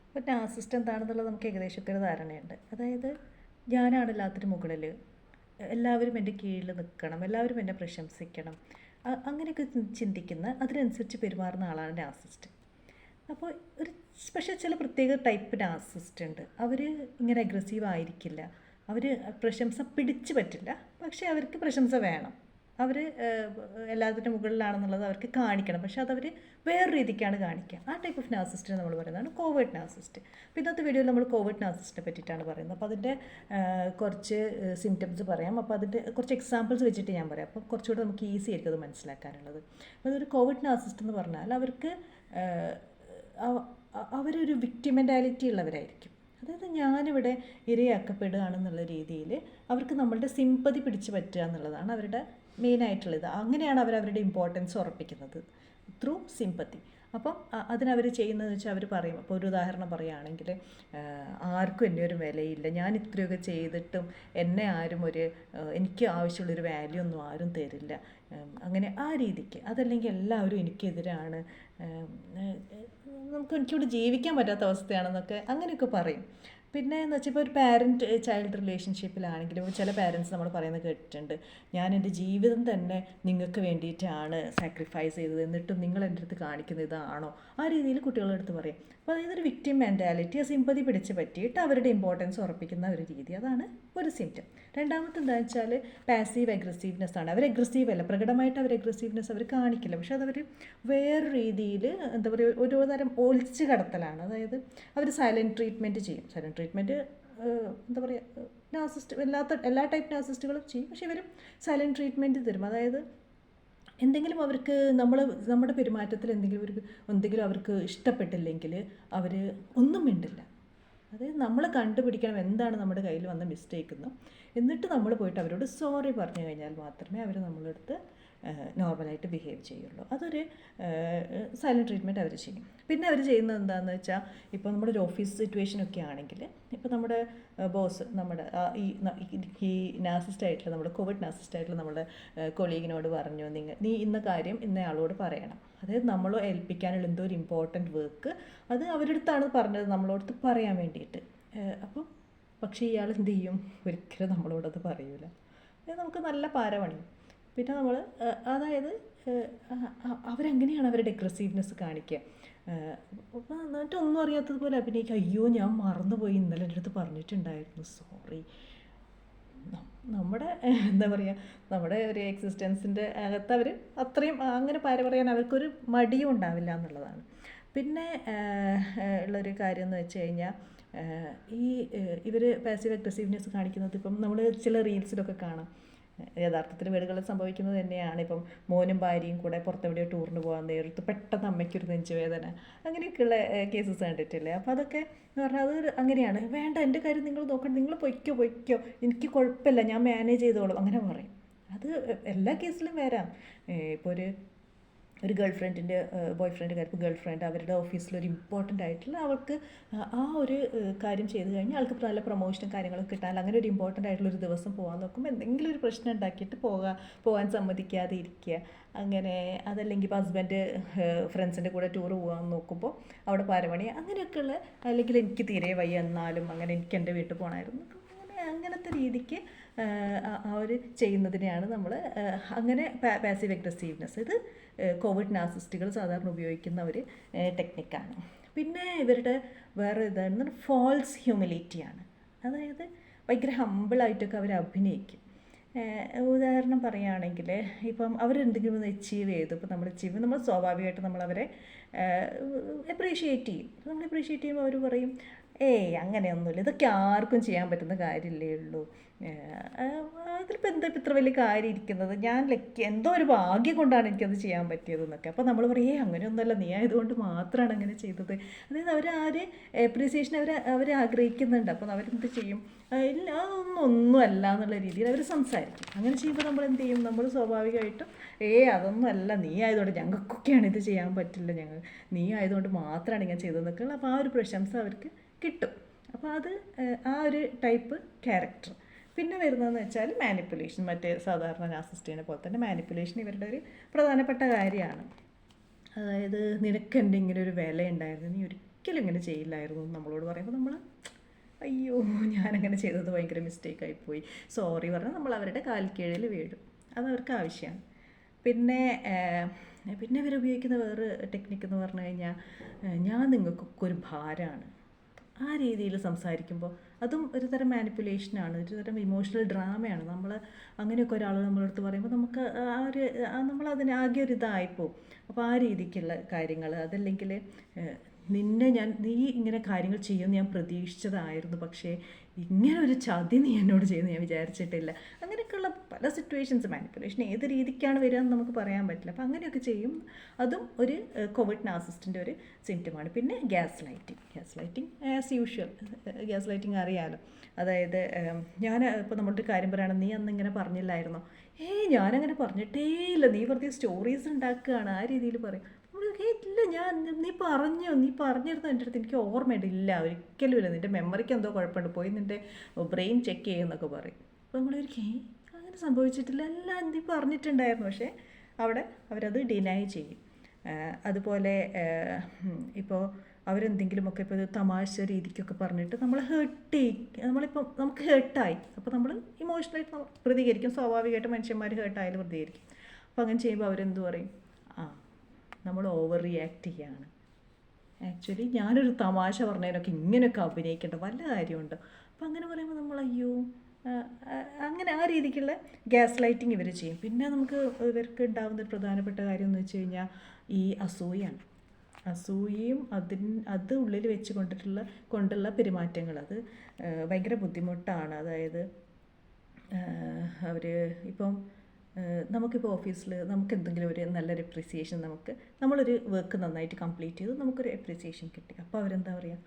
അപ്പോൾ നാർസിസിസ്റ്റ് എന്താണെന്നുള്ളത് നമുക്ക് ഏകദേശമൊക്കെ ഒരു ധാരണയുണ്ട്. അതായത് ഞാനാണ് എല്ലാത്തിനും മുകളിൽ, എല്ലാവരും എൻ്റെ കീഴിൽ നിൽക്കണം, എല്ലാവരും എന്നെ പ്രശംസിക്കണം, അങ്ങനെയൊക്കെ ചിന്തിക്കുന്ന, അതിനനുസരിച്ച് പെരുമാറുന്ന ആളാണ് നാർസിസിസ്റ്റ്. അപ്പോൾ ഒരു പക്ഷേ ചില പ്രത്യേക ടൈപ്പ് നാർസിസിസ്റ്റ് ഉണ്ട്. അവർ ഇങ്ങനെ അഗ്രസീവ് ആയിരിക്കില്ല, അവർ പ്രശംസ പിടിച്ചു പറ്റില്ല, പക്ഷേ അവർക്ക് പ്രശംസ വേണം. അവർ എല്ലാത്തിൻ്റെ മുകളിലാണെന്നുള്ളത് അവർക്ക് കാണിക്കണം, പക്ഷേ അതവർ വേറെ രീതിക്കാണ് കാണിക്കുക. ആ ടൈപ്പ് ഓഫ് നാർസിസ്റ്റിനെ നമ്മൾ പറയുന്നതാണ് കോവേർട്ട് നാർസിസ്റ്റ്. അപ്പോൾ ഇന്നത്തെ വീഡിയോയിൽ നമ്മൾ കോവേർട്ട് നാർസിസ്റ്റിനെ പറ്റിയിട്ടാണ് പറയുന്നത്. അപ്പോൾ അതിൻ്റെ കുറച്ച് സിംറ്റംസ് പറയാം. അപ്പോൾ അതിൻ്റെ കുറച്ച് എക്സാമ്പിൾസ് വെച്ചിട്ട് ഞാൻ പറയാം, അപ്പോൾ കുറച്ചുകൂടെ നമുക്ക് ഈസി ആയിരിക്കും അത് മനസ്സിലാക്കാനുള്ളത്. അപ്പോൾ അതൊരു കോവേർട്ട് നാർസിസ്റ്റ് എന്ന് പറഞ്ഞാൽ അവർക്ക് അവരൊരു വിക്ടിം മെൻറ്റാലിറ്റി ഉള്ളവരായിരിക്കും. അതായത് ഞാനിവിടെ ഇരയാക്കപ്പെടുകയാണെന്നുള്ള രീതിയിൽ അവർക്ക് നമ്മളുടെ സിമ്പതി പിടിച്ചു പറ്റുക എന്നുള്ളതാണ് അവരുടെ മെയിനായിട്ടുള്ളത്. അങ്ങനെയാണ് അവരുടെ ഇമ്പോർട്ടൻസ് ഉറപ്പിക്കുന്നത്, ത്രൂ സിമ്പതി. അപ്പം അതിനവർ ചെയ്യുന്നതെന്ന് വെച്ചാൽ അവർ പറയും, അപ്പോൾ ഒരു ഉദാഹരണം പറയുകയാണെങ്കിൽ, ആർക്കും എന്നെ ഒരു വിലയില്ല, ഞാൻ ഇത്രയൊക്കെ ചെയ്തിട്ടും എന്നെ ആരും എനിക്ക് ആവശ്യമുള്ളൊരു വാല്യൂ ഒന്നും ആരും തരില്ല, അങ്ങനെ ആ രീതിക്ക്. അതല്ലെങ്കിൽ എല്ലാവരും എനിക്കെതിരാണ്, എനിക്കിവിടെ ജീവിക്കാൻ പറ്റാത്ത അവസ്ഥയാണെന്നൊക്കെ അങ്ങനെയൊക്കെ പറയും. പിന്നെ എന്ന് വെച്ചാൽ ഇപ്പോൾ ഒരു പാരൻറ്റ് ചൈൽഡ് റിലേഷൻഷിപ്പിലാണെങ്കിലും ചില പാരൻസ് നമ്മൾ പറയുന്നത് കേട്ടിട്ടുണ്ട്, ഞാൻ എൻ്റെ ജീവിതം തന്നെ നിങ്ങൾക്ക് വേണ്ടിയിട്ടാണ് സാക്രിഫൈസ് ചെയ്തത്, എന്നിട്ടും നിങ്ങൾ എൻ്റെ അടുത്ത് കാണിക്കുന്ന ഇതാണോ, ആ രീതിയിൽ കുട്ടികളുടെ അടുത്ത് പറയും. അപ്പോൾ അതൊരു വിക്ടിം മെൻറ്റാലിറ്റി, സിമ്പതി പിടിച്ച് പറ്റിയിട്ട് അവരുടെ ഇമ്പോർട്ടൻസ് ഉറപ്പിക്കുന്ന ഒരു രീതി, അതാണ് ഒരു സിംറ്റം. രണ്ടാമത്തെ എന്താണെന്ന് വെച്ചാൽ പാസീവ് അഗ്രസീവ്നെസ് ആണ്. അവർ അഗ്രസീവ് അല്ല, പ്രകടമായിട്ട് അവർ അഗ്രസീവ്നെസ് അവർ കാണിക്കില്ല, പക്ഷെ അതവർ വേറെ രീതിയിൽ എന്താ പറയുക, ഒരു തരം ഒളിച്ച് കടത്തലാണ്. അതായത് അവർ സൈലൻറ്റ് ട്രീറ്റ്മെൻറ്റ് ചെയ്യും. സൈലൻറ്റ് ട്രീറ്റ്മെൻറ്റ് എന്താ പറയുക, എല്ലാ ടൈപ്പ് നാർസിസ്റ്റുകളും ചെയ്യും, പക്ഷേ ഇവരും സൈലൻറ്റ് ട്രീറ്റ്മെൻറ്റ് തരും. അതായത് എന്തെങ്കിലും അവർക്ക് നമ്മുടെ പെരുമാറ്റത്തിൽ എന്തെങ്കിലും അവർക്ക് ഇഷ്ടപ്പെട്ടില്ലെങ്കിൽ അവർ ഒന്നും മിണ്ടില്ല. അതായത് നമ്മൾ കണ്ടുപിടിക്കണം എന്താണ് നമ്മുടെ കയ്യിൽ വന്ന മിസ്റ്റേക്ക് എന്ന്, എന്നിട്ട് നമ്മൾ പോയിട്ട് അവരോട് സോറി പറഞ്ഞു കഴിഞ്ഞാൽ മാത്രമേ അവർ നമ്മളടുത്ത് നോർമലായിട്ട് ബിഹേവ് ചെയ്യുള്ളൂ. അതൊരു സൈലൻറ്റ് ട്രീറ്റ്മെൻറ്റ് അവർ ചെയ്യും. പിന്നെ അവർ ചെയ്യുന്നത് എന്താണെന്ന് വെച്ചാൽ, ഇപ്പോൾ നമ്മുടെ ഒരു ഓഫീസ് സിറ്റുവേഷനൊക്കെ ആണെങ്കിൽ, ഇപ്പോൾ നമ്മുടെ ബോസ് നമ്മുടെ ഈ നാർസിസ്റ്റായിട്ടുള്ള നമ്മുടെ കോവിഡ് നാർസിസ്റ്റായിട്ടുള്ള നമ്മുടെ കൊളീഗിനോട് പറഞ്ഞു, നീ ഇന്ന കാര്യം ഇന്നയാളോട് പറയണം. അതായത് നമ്മൾ ഏൽപ്പിക്കാനുള്ള എന്തോ ഒരു ഇമ്പോർട്ടൻറ്റ് വർക്ക് അത് അവരുടെ അടുത്താണ് പറഞ്ഞത് നമ്മളോടത്ത് പറയാൻ വേണ്ടിയിട്ട്. അപ്പം പക്ഷേ ഇയാൾ എന്ത് ചെയ്യും, ഒരിക്കലും നമ്മളോടത് പറയൂല. നമുക്ക് നല്ല പാര പണിയും. പിന്നെ നമ്മൾ അതായത് അവരെങ്ങനെയാണ് അവരുടെ അഗ്രസീവ്നെസ് കാണിക്കുക, എന്നിട്ട് ഒന്നും അറിയാത്തതുപോലെ അഭിനയിക്കുക. അയ്യോ ഞാൻ മറന്നുപോയി, ഇന്നലെ എൻ്റെ അടുത്ത് പറഞ്ഞിട്ടുണ്ടായിരുന്നു, സോറി. നമ്മുടെ എന്താ പറയുക, നമ്മുടെ ഒരു എക്സിസ്റ്റൻസിൻ്റെ അകത്ത് അവർ അത്രയും അങ്ങനെ പറയാൻ അവർക്കൊരു മടിയും ഉണ്ടാവില്ല എന്നുള്ളതാണ്. പിന്നെ ഉള്ളൊരു കാര്യം എന്ന് വെച്ച് കഴിഞ്ഞാൽ, ഇവർ പാസീവ് അഗ്രസീവ്നെസ് കാണിക്കുന്നത് ഇപ്പം നമ്മൾ ചില റീൽസിലൊക്കെ കാണാം, യഥാർത്ഥത്തിൽ വീടുകളിൽ സംഭവിക്കുന്നത് തന്നെയാണ്. ഇപ്പം മോനും ഭാര്യയും കൂടെ പുറത്തെവിടെയോ ടൂറിന് പോകാൻ നേരത്ത് പെട്ടെന്ന് അമ്മയ്ക്കൊരു നെഞ്ചുവേദന, അങ്ങനെയൊക്കെയുള്ള കേസസ് കണ്ടിട്ടില്ലേ. അപ്പോൾ അതൊക്കെ എന്ന് പറഞ്ഞാൽ അത് അങ്ങനെയാണ്. വേണ്ട, എൻ്റെ കാര്യം നിങ്ങൾ നോക്കണം, നിങ്ങൾ പൊയ്ക്കോ, എനിക്ക് കുഴപ്പമില്ല, ഞാൻ മാനേജ് ചെയ്തോളും, അങ്ങനെ പറയും. അത് എല്ലാ കേസിലും വരാം. ഇപ്പോൾ ഒരു ഗേൾ ഫ്രണ്ടിൻ്റെ ബോയ് ഫ്രണ്ട് കാര്യം, ഗേൾ ഫ്രണ്ട് അവരുടെ ഓഫീസിലൊരു ഇമ്പോർട്ടൻ്റ് ആയിട്ടുള്ള അവൾക്ക് ആ ഒരു കാര്യം ചെയ്ത് കഴിഞ്ഞാൽ ആൾക്ക് നല്ല പ്രൊമോഷനും കാര്യങ്ങളൊക്കെ കിട്ടാൻ, അങ്ങനെ ഒരു ഇമ്പോർട്ടൻ്റ് ആയിട്ടുള്ളൊരു ദിവസം പോകാൻ നോക്കുമ്പോൾ എന്തെങ്കിലും ഒരു പ്രശ്നം ഉണ്ടാക്കിയിട്ട് പോകാൻ സമ്മതിക്കാതെ ഇരിക്കുക. അങ്ങനെ അതല്ലെങ്കിൽ ഇപ്പോൾ ഹസ്ബൻഡ് ഫ്രണ്ട്സിൻ്റെ കൂടെ ടൂർ പോകാൻ നോക്കുമ്പോൾ അവിടെ പാരമണി, അങ്ങനെയൊക്കെയുള്ള, അല്ലെങ്കിൽ എനിക്ക് തീരെ വയ്യ എന്നാലും അങ്ങനെ എനിക്ക് എൻ്റെ വീട്ടിൽ പോകണമായിരുന്നു, അങ്ങനത്തെ രീതിക്ക് അവർ ചെയ്യുന്നതിനെയാണ് നമ്മൾ അങ്ങനെ പാസീവ് അഗ്രസീവ്നെസ്. ഇത് കോവിഡ് നാർസിസ്റ്റുകൾ സാധാരണ ഉപയോഗിക്കുന്ന ഒരു ടെക്നിക്കാണ്. പിന്നെ ഇവരുടെ വേറെ ഇതാണ് ഫോൾസ് ഹ്യൂമിലിറ്റിയാണ്. അതായത് ഭയങ്കര ഹമ്പിളായിട്ടൊക്കെ അവർ അഭിനയിക്കും. ഉദാഹരണം പറയുകയാണെങ്കിൽ, ഇപ്പം അവരെന്തെങ്കിലും ഒന്ന് അച്ചീവ് ചെയ്തു, ഇപ്പോൾ നമ്മൾ സ്വാഭാവികമായിട്ട് നമ്മളവരെ അപ്രീഷിയേറ്റ് ചെയ്യും. നമ്മൾ അപ്രീഷിയേറ്റ് ചെയ്യുമ്പോൾ അവർ പറയും, അങ്ങനെയൊന്നുമില്ല, ഇതൊക്കെ ആർക്കും ചെയ്യാൻ പറ്റുന്ന കാര്യമില്ലേ ഉള്ളൂ, അതിലിപ്പോൾ എന്താ ഇത്ര വലിയ കാര്യം ഇരിക്കുന്നത്, ഞാൻ എന്തോ ഒരു ഭാഗ്യം കൊണ്ടാണ് എനിക്കത് ചെയ്യാൻ പറ്റിയതെന്നൊക്കെ. അപ്പോൾ നമ്മൾ പറയും, അങ്ങനെയൊന്നുമല്ല, നീ ആയതുകൊണ്ട് മാത്രമാണ് അങ്ങനെ ചെയ്തത്. അതായത് അപ്രീസിയേഷൻ അവർ ആഗ്രഹിക്കുന്നുണ്ട്. അപ്പോൾ അവരെന്ത് ചെയ്യും, ഇല്ല അതൊന്നും അല്ല എന്നുള്ള രീതിയിൽ അവർ സംസാരിക്കും. അങ്ങനെ ചെയ്യുമ്പോൾ നമ്മൾ എന്ത് ചെയ്യും, നമ്മൾ സ്വാഭാവികമായിട്ടും അതൊന്നും അല്ല, നീ ആയതുകൊണ്ട്, ഞങ്ങൾക്കൊക്കെയാണ് ഇത് ചെയ്യാൻ പറ്റില്ല, നീ ആയതുകൊണ്ട് മാത്രമാണ് ഇങ്ങനെ ചെയ്തതെന്നൊക്കെ. അപ്പോൾ ആ ഒരു പ്രശംസ അവർക്ക് കിട്ടും. അപ്പോൾ അത് ആ ഒരു ടൈപ്പ് ക്യാരക്ടർ. പിന്നെ വരുന്നതെന്ന് വെച്ചാൽ മാനിപ്പുലേഷൻ. മറ്റേ സാധാരണ നാർസിസ്റ്റിനെ പോലെ തന്നെ മാനിപ്പുലേഷൻ ഇവരുടെ ഒരു പ്രധാനപ്പെട്ട കാര്യമാണ്. അതായത് നിനക്ക് എന്തെങ്കിലും ഒരു വില ഉണ്ടായിരുന്നു, നീ ഒരിക്കലും ഇങ്ങനെ ചെയ്യില്ലായിരുന്നു എന്ന് നമ്മളോട് പറയുമ്പോൾ നമ്മൾ അയ്യോ ഞാനങ്ങനെ ചെയ്തത് ഭയങ്കര മിസ്റ്റേക്കായിപ്പോയി, സോറി പറഞ്ഞാൽ നമ്മൾ അവരുടെ കാൽക്കീഴിൽ വീഴും. അതവർക്ക് ആവശ്യമാണ്. പിന്നെ പിന്നെ ഇവരുപയോഗിക്കുന്ന വേറെ ടെക്നിക്ക് എന്ന് പറഞ്ഞു കഴിഞ്ഞാൽ ഞാൻ നിങ്ങൾക്കൊക്കെ ഒരു ഭാരമാണ്, ആ രീതിയിൽ സംസാരിക്കുമ്പോൾ അതും ഒരു തരം മാനിപ്പുലേഷനാണ്, ഒരു തരം ഇമോഷണൽ ഡ്രാമയാണ്. നമ്മൾ അങ്ങനെയൊക്കെ ഒരാൾ നമ്മളടുത്ത് പറയുമ്പോൾ നമുക്ക് ആ ഒരു നമ്മളതിന് ആകെ ഒരു ഇതായിപ്പോവും. അപ്പോൾ ആ രീതിക്കുള്ള കാര്യങ്ങൾ, അതല്ലെങ്കിൽ നീ ഇങ്ങനെ കാര്യങ്ങൾ ചെയ്യുമെന്ന് ഞാൻ പ്രതീക്ഷിച്ചതായിരുന്നു, പക്ഷേ ഇങ്ങനെ ഒരു ചതി നീ എന്നോട് ചെയ്യുമെന്ന് ഞാൻ വിചാരിച്ചിട്ടില്ല. അങ്ങനെയൊക്കെയുള്ള പല സിറ്റുവേഷൻസ്, മാനിപ്പുലേഷൻ ഏത് രീതിക്കാണ് വരിക എന്ന് നമുക്ക് പറയാൻ പറ്റില്ല. അപ്പോൾ അങ്ങനെയൊക്കെ ചെയ്യും. അതും ഒരു കോവിഡ് നാർസിസ്റ്റിൻ്റെ ഒരു സിംറ്റമാണ്. പിന്നെ gas lighting as usual. Gas lighting അറിയാമല്ലോ. അതായത് ഞാൻ ഇപ്പോൾ നമ്മളൊരു കാര്യം പറയുകയാണ്, നീ അന്ന് ഇങ്ങനെ പറഞ്ഞില്ലായിരുന്നോ, ഞാനങ്ങനെ പറഞ്ഞിട്ടേ ഇല്ല, നീ വെറുതെ സ്റ്റോറീസ് ഉണ്ടാക്കുകയാണ്, ആ രീതിയിൽ പറയും. ഇല്ല, നീ പറഞ്ഞിരുന്നു എൻ്റെ അടുത്ത്, എനിക്ക് ഓർമ്മയില്ല, ഒരിക്കലും ഇല്ല, നിൻ്റെ മെമ്മറിക്ക് എന്തോ കുഴപ്പമുണ്ട്, പോയി നിൻ്റെ ബ്രെയിൻ ചെക്ക് ചെയ്യുമെന്നൊക്കെ പറയും. അപ്പോൾ നമ്മളൊരിക്കലും അങ്ങനെ സംഭവിച്ചിട്ടില്ല, എല്ലാം നീ പറഞ്ഞിട്ടുണ്ടായിരുന്നു. പക്ഷേ അവിടെ അവരത് ഡിനൈ ചെയ്യും. അതുപോലെ ഇപ്പോൾ അവരെന്തെങ്കിലുമൊക്കെ ഇപ്പോൾ തമാശ രീതിക്കൊക്കെ പറഞ്ഞിട്ട് നമ്മൾ നമുക്ക് ഹേർട്ടായി, അപ്പോൾ നമ്മൾ ഇമോഷണലായിട്ട് പ്രതികരിക്കും. സ്വാഭാവികമായിട്ട് മനുഷ്യന്മാർ ഹേർട്ടായാലും പ്രതികരിക്കും. അപ്പോൾ അങ്ങനെ ചെയ്യുമ്പോൾ അവരെന്ത് പറയും, നമ്മൾ ഓവർ റിയാക്ട് ചെയ്യുകയാണ്. ആക്ച്വലി ഞാനൊരു തമാശ പറഞ്ഞതിനൊക്കെ ഇങ്ങനെയൊക്കെ അഭിനയിക്കേണ്ട വല്ല കാര്യമുണ്ട്. അപ്പോൾ അങ്ങനെ പറയുമ്പോൾ നമ്മൾ അയ്യോ, അങ്ങനെ ആ രീതിക്കുള്ള ഗ്യാസ് ലൈറ്റിംഗ് ഇവർ ചെയ്യും. പിന്നെ നമുക്ക് ഇവർക്ക് ഉണ്ടാകുന്ന ഒരു പ്രധാനപ്പെട്ട കാര്യം എന്ന് വെച്ച് കഴിഞ്ഞാൽ ഈ അസൂയയാണ്. അസൂയയും അത് ഉള്ളിൽ വെച്ച് കൊണ്ടുള്ള പെരുമാറ്റങ്ങൾ, അത് ഭയങ്കര ബുദ്ധിമുട്ടാണ്. അതായത് അവർ ഇപ്പം നമുക്കിപ്പോൾ ഓഫീസിൽ നമുക്ക് എന്തെങ്കിലും ഒരു നല്ലൊരു അപ്രിസിയേഷൻ, നമ്മളൊരു വർക്ക് നന്നായിട്ട് കംപ്ലീറ്റ് ചെയ്തു, നമുക്കൊരു അപ്രിസിയേഷൻ കിട്ടി. അപ്പോൾ അവരെന്താ പറയുക,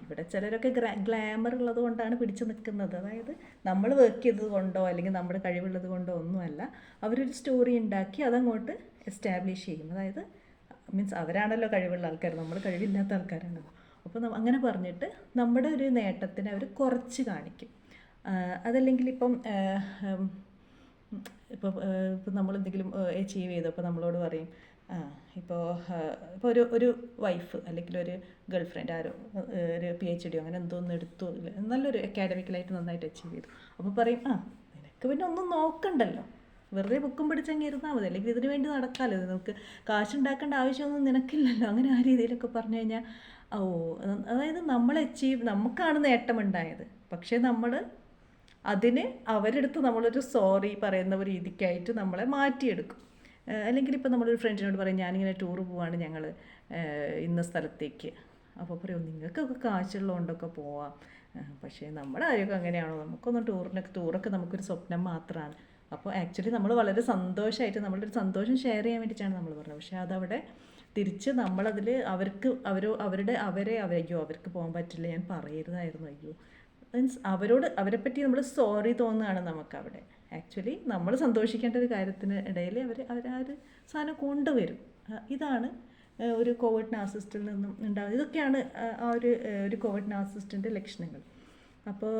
ഇവിടെ ചിലരൊക്കെ ഗ്ലാമർ ഉള്ളത് കൊണ്ടാണ് പിടിച്ചു നിൽക്കുന്നത്. അതായത് നമ്മൾ വർക്ക് ചെയ്തത് കൊണ്ടോ അല്ലെങ്കിൽ നമ്മുടെ കഴിവുള്ളത് കൊണ്ടോ ഒന്നുമല്ല, അവരൊരു സ്റ്റോറി ഉണ്ടാക്കി അതങ്ങോട്ട് എസ്റ്റാബ്ലിഷ് ചെയ്യും. അതായത് മീൻസ് അവരാണല്ലോ കഴിവുള്ള ആൾക്കാർ, നമ്മൾ കഴിവില്ലാത്ത ആൾക്കാരാണല്ലോ. അപ്പോൾ അങ്ങനെ പറഞ്ഞിട്ട് നമ്മുടെ ഒരു നേട്ടത്തിനെ അവർ കുറച്ച് കാണിക്കും. അതല്ലെങ്കിൽ ഇപ്പം നമ്മളെന്തെങ്കിലും അച്ചീവ് ചെയ്തു, അപ്പോൾ നമ്മളോട് പറയും, ഇപ്പോൾ ഒരു വൈഫ് അല്ലെങ്കിൽ ഒരു ഗേൾ ഫ്രണ്ട് ആരോ ഒരു PhD അങ്ങനെ എന്തോന്ന് എടുത്തു, നല്ലൊരു അക്കാഡമിക്കലായിട്ട് നന്നായിട്ട് അച്ചീവ് ചെയ്തു. അപ്പോൾ പറയും, നിനക്ക് പിന്നെ ഒന്നും നോക്കണ്ടല്ലോ, വെറുതെ ബുക്കും പിടിച്ചങ്ങ് ഇരുന്നാൽ മതി, അല്ലെങ്കിൽ ഇതിനു വേണ്ടി നടക്കാമല്ലോ, നമുക്ക് കാശുണ്ടാക്കേണ്ട ആവശ്യമൊന്നും നിനക്കില്ലല്ലോ. അങ്ങനെ ആ രീതിയിലൊക്കെ പറഞ്ഞു കഴിഞ്ഞാൽ അതായത് നമുക്കാണ് നേട്ടമുണ്ടായത്, പക്ഷേ നമ്മൾ അതിന് അവരെടുത്ത് നമ്മളൊരു സോറി പറയുന്ന ഒരു രീതിക്കായിട്ട് നമ്മളെ മാറ്റിയെടുക്കും. അല്ലെങ്കിൽ ഇപ്പോൾ നമ്മളൊരു ഫ്രണ്ടിനോട് പറയും, ഞാനിങ്ങനെ ടൂറ് പോവാണ്, ഞങ്ങൾ ഇന്ന സ്ഥലത്തേക്ക്. അപ്പോൾ പറയും, നിങ്ങൾക്കൊക്കെ കാശുള്ളതുകൊണ്ടൊക്കെ പോവാം, പക്ഷേ നമ്മുടെ കാര്യമൊക്കെ അങ്ങനെയാണോ, നമുക്കൊന്നും ടൂറൊക്കെ നമുക്കൊരു സ്വപ്നം മാത്രമാണ്. അപ്പോൾ ആക്ച്വലി നമ്മൾ വളരെ സന്തോഷമായിട്ട് നമ്മളൊരു സന്തോഷം ഷെയർ ചെയ്യാൻ വേണ്ടിയിട്ടാണ് നമ്മൾ പറഞ്ഞത്. പക്ഷേ അതവിടെ തിരിച്ച് നമ്മളതിൽ അവർക്ക് പോകാൻ പറ്റില്ല, ഞാൻ പറയരുതായിരുന്നു, അയ്യോ മീൻസ് അവരെപ്പറ്റി നമ്മൾ സോറി തോന്നുകയാണ് നമുക്കവിടെ. ആക്ച്വലി നമ്മൾ സന്തോഷിക്കേണ്ട ഒരു കാര്യത്തിന് ഇടയിൽ അവർ ആ ഒരു സാധനം കൊണ്ടുവരും. ഇതാണ് ഒരു കോവിഡ് നാർസിസ്റ്റിൽ നിന്നും ഉണ്ടാകുന്നത്. ഇതൊക്കെയാണ് ഒരു കോവിഡ് നാർസിസ്റ്റിൻ്റെ ലക്ഷണങ്ങൾ. അപ്പോൾ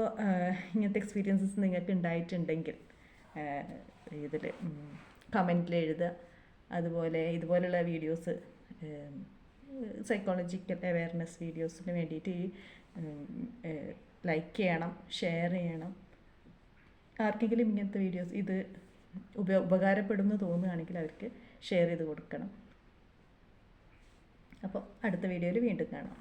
ഇങ്ങനത്തെ എക്സ്പീരിയൻസസ് നിങ്ങൾക്ക് ഉണ്ടായിട്ടുണ്ടെങ്കിൽ ഇതിൽ കമൻറ്റിൽ എഴുതുക. അതുപോലെ ഇതുപോലുള്ള വീഡിയോസ്, സൈക്കോളജിക്കൽ അവെയർനെസ് വീഡിയോസിന് വേണ്ടിയിട്ട് ലൈക്ക് ചെയ്യണം, ഷെയർ ചെയ്യണം. ആർക്കെങ്കിലും ഇങ്ങനത്തെ വീഡിയോസ് ഇത് ഉപകാരപ്പെടുമെന്ന് തോന്നുകയാണെങ്കിൽ അവർക്ക് ഷെയർ ചെയ്ത് കൊടുക്കണം. അപ്പോൾ അടുത്ത വീഡിയോയിൽ വീണ്ടും കാണാം.